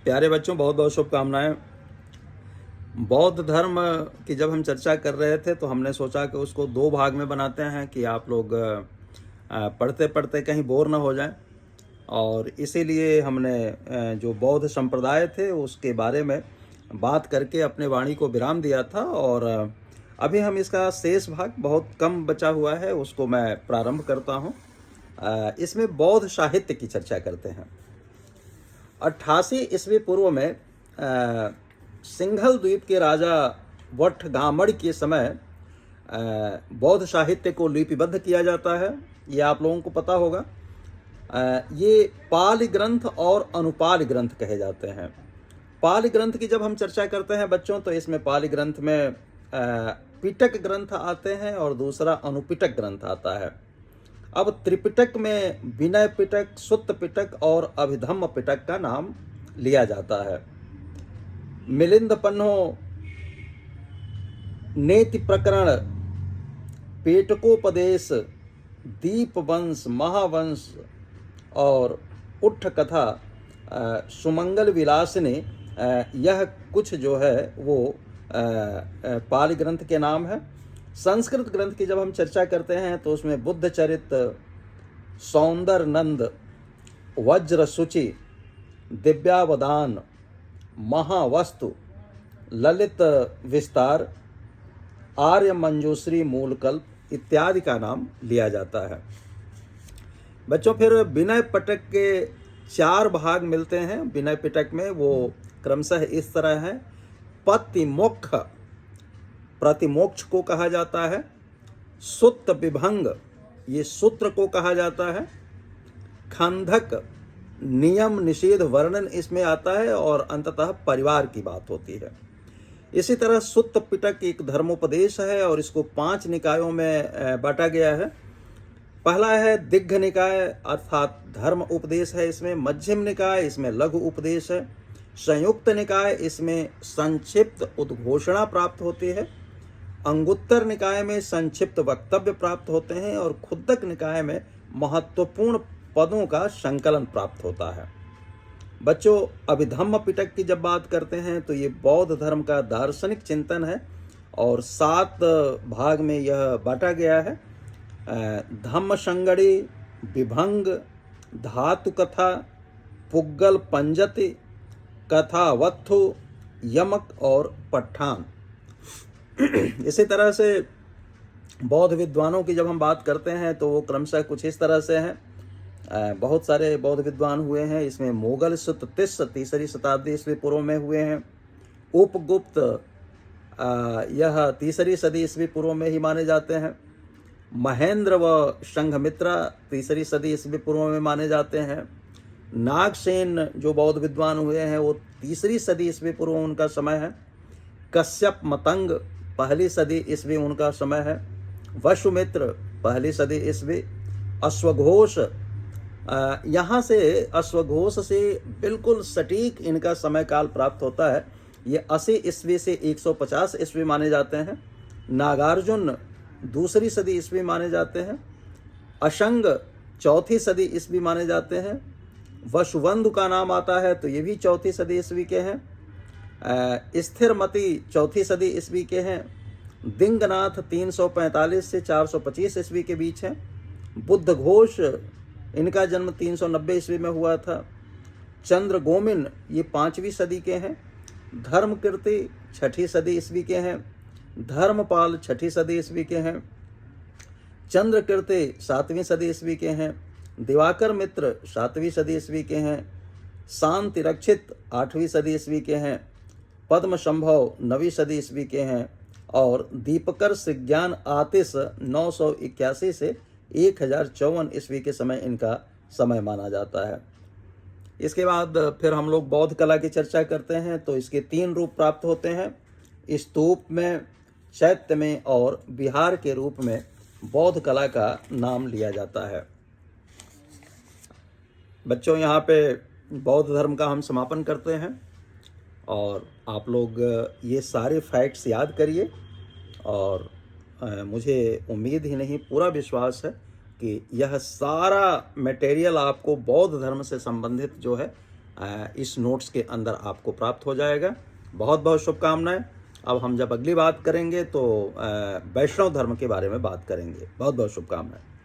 प्यारे बच्चों, बहुत बहुत शुभकामनाएं। बौद्ध धर्म की जब हम चर्चा कर रहे थे तो हमने सोचा कि उसको दो भाग में बनाते हैं कि आप लोग पढ़ते पढ़ते कहीं बोर ना हो जाएं, और इसीलिए हमने जो बौद्ध संप्रदाय थे उसके बारे में बात करके अपने वाणी को विराम दिया था। और अभी हम इसका शेष भाग, बहुत कम बचा हुआ है, उसको मैं प्रारंभ करता हूं। इसमें बौद्ध साहित्य की चर्चा करते हैं। 88 ईस्वी पूर्व में सिंघल द्वीप के राजा वटगामड़ के समय बौद्ध साहित्य को लिपिबद्ध किया जाता है। ये आप लोगों को पता होगा। ये पाली ग्रंथ और अनुपाली ग्रंथ कहे जाते हैं। पाली ग्रंथ की जब हम चर्चा करते हैं बच्चों, तो इसमें पाली ग्रंथ में पिटक ग्रंथ आते हैं और दूसरा अनुपिटक ग्रंथ आता है। अब त्रिपिटक में विनय पिटक, सुत्त पिटक और अभिधम्म पिटक का नाम लिया जाता है। मिलिंद पन्नो, नेति प्रकरण, पेटकोपदेश, दीपवंश, महावंश और उठ कथा, सुमंगल विलासिनी, यह कुछ जो है वो पाली ग्रंथ के नाम है। संस्कृत ग्रंथ की जब हम चर्चा करते हैं तो उसमें बुद्ध चरित, सौंदर नंद, वज्र सूचि, दिव्यावदान, महावस्तु, ललित विस्तार, आर्य मंजूश्री, मूलकल्प इत्यादि का नाम लिया जाता है। बच्चों, फिर विनय पिटक के 4 भाग मिलते हैं। विनय पिटक में वो क्रमशः इस तरह है। पतिमोक्ष, प्रतिमोक्ष को कहा जाता है। सुत्त विभंग, ये सूत्र को कहा जाता है। खंधक, नियम निषेध वर्णन इसमें आता है और अंततः परिवार की बात होती है। इसी तरह सुत्त पिटक एक धर्मोपदेश है और इसको 5 निकायों में बांटा गया है। पहला है दिग्घ निकाय, अर्थात धर्म उपदेश है इसमें। मध्यम निकाय, इसमें लघु उपदेश है। संयुक्त निकाय, इसमें संक्षिप्त उद्घोषणा प्राप्त होती है। अंगुत्तर निकाय में संक्षिप्त वक्तव्य प्राप्त होते हैं और खुद्दक निकाय में महत्वपूर्ण पदों का संकलन प्राप्त होता है। बच्चों, अभिधम्म पिटक की जब बात करते हैं तो ये बौद्ध धर्म का दार्शनिक चिंतन है और 7 भाग में यह बांटा गया है। धम्म संगड़ी, विभंग, धातु कथा, पुग्गल पंजति, कथा वत्थु, यमक और पट्ठान। इसी तरह से बौद्ध विद्वानों की जब हम बात करते हैं तो वो क्रमशः कुछ इस तरह से हैं। बहुत सारे बौद्ध विद्वान हुए हैं इसमें। मोगल सुत तिस्स 3री शताब्दी ईस्वी पूर्व में हुए हैं। उपगुप्त, यह 3री सदी ईस्वी पूर्व में ही माने जाते हैं। महेंद्र व संघमित्रा 3री सदी ईस्वी पूर्व में माने जाते हैं। नागसेन जो बौद्ध विद्वान हुए हैं वो 3री सदी ईस्वी पूर्व उनका समय है। कश्यप मतंग 1ली सदी ईस्वी उनका समय है। वसुमित्र 1ली सदी ईस्वी। अश्वघोष, यहाँ से अश्वघोष से बिल्कुल सटीक इनका समय काल प्राप्त होता है। ये 80 ईस्वी से 150 ईस्वी माने जाते हैं। नागार्जुन 2री सदी ईस्वी माने जाते हैं। अशंग 4थी सदी ईस्वी माने जाते हैं। वसुबंधु का नाम आता है तो ये भी 4थी सदी ईस्वी के हैं। स्थिरमति 4थी सदी ईस्वी के हैं। दिंगनाथ 345 से 425 ईस्वी के बीच हैं। बुद्ध घोष, इनका जन्म 390 ईस्वी में हुआ था। चंद्र गोमिन ये 5वीं सदी के हैं। धर्मकीर्ति 6ठी सदी ईस्वी के हैं। धर्मपाल 6ठी सदी ईस्वी के हैं। चंद्रकीर्ति 7वीं सदी ईस्वी के हैं। दिवाकर मित्र 7वीं सदी ईस्वी के हैं। शांति रक्षित 8वीं सदी ईस्वी के हैं। पद्म संभव 9वीं सदी ईस्वी के हैं। और दीपकर सिज्ञान आतिश 981 से 1054 ईस्वी के समय इनका समय माना जाता है। इसके बाद फिर हम लोग बौद्ध कला की चर्चा करते हैं तो इसके 3 रूप प्राप्त होते हैं। स्तूप में, चैत्य में और विहार के रूप में बौद्ध कला का नाम लिया जाता है। बच्चों, यहाँ पे बौद्ध धर्म का हम समापन करते हैं और आप लोग ये सारे फैक्ट्स याद करिए। और मुझे उम्मीद ही नहीं, पूरा विश्वास है कि यह सारा मटेरियल आपको बौद्ध धर्म से संबंधित जो है इस नोट्स के अंदर आपको प्राप्त हो जाएगा। बहुत बहुत शुभकामनाएं। अब हम जब अगली बात करेंगे तो वैष्णव धर्म के बारे में बात करेंगे। बहुत बहुत शुभकामनाएं।